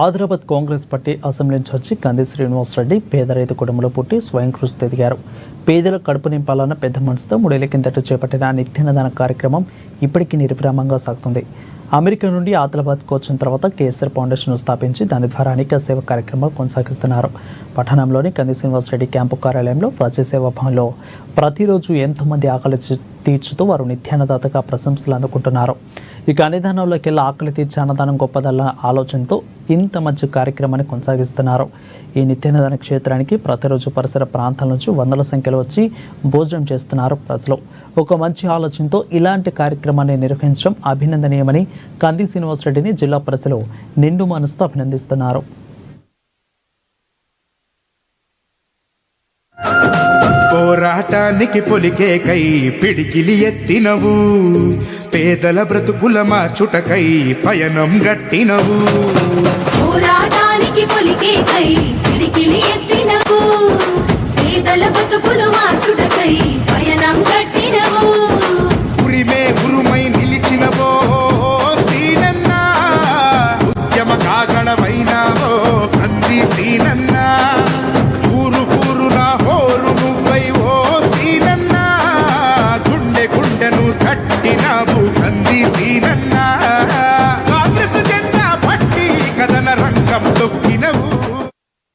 Adilabad Congress party assembly incharge Kandi Srinivasa Reddy పేద రైతు కుటుంబంలో పుట్టి స్వయం కృషితో ఎదిగారు. పేదల కడుపు నింపాలన్న పెద్ద మనసుతో 3 ఏళ్ల కిందట చేపట్టిన నిత్యాన్నదాన కార్యక్రమం ఇప్పటికీ నిర్విరామంగా సాగుతుంది. అమెరికా నుండి ఆదిలాబాద్కు వచ్చిన తర్వాత కేసీఆర్ ఫౌండేషన్ స్థాపించి దాని ద్వారా అనేక సేవా కార్యక్రమాలు కొనసాగిస్తున్నారు. పట్టణంలోని కంది శ్రీనివాసరెడ్డి క్యాంపు కార్యాలయంలో ప్రజాసేవా భవన్లో ప్రతిరోజు ఎంతోమంది ఆకలి తీర్చుతూ వారు నిత్యాన్నదాతగా ప్రశంసలు అందుకుంటున్నారు. ఇక అన్నదానంలోకెల్లా ఆకలి తీర్చే అన్నదానం గొప్పదన్న ఆలోచనతో ఇంత మంచి కార్యక్రమాన్ని కొనసాగిస్తున్నారు. ఈ నిత్యాన్నదాన క్షేత్రానికి ప్రతిరోజు పరిసర ప్రాంతాల నుంచి వందల సంఖ్యలో వచ్చి భోజనం చేస్తున్నారు ప్రజలు. ఒక మంచి ఆలోచనతో ఇలాంటి కార్యక్రమాన్ని నిర్వహించడం అభినందనీయమని కంది శ్రీనివాసరెడ్డిని జిల్లా ప్రజలు నిండు మనసుతో అభినందిస్తున్నారు. పోరాటానికి పొలికే కై పిడికిలి ఎత్తినవు, పేదల బ్రతుకుల మార్చుటకై పయనం గట్టినవు.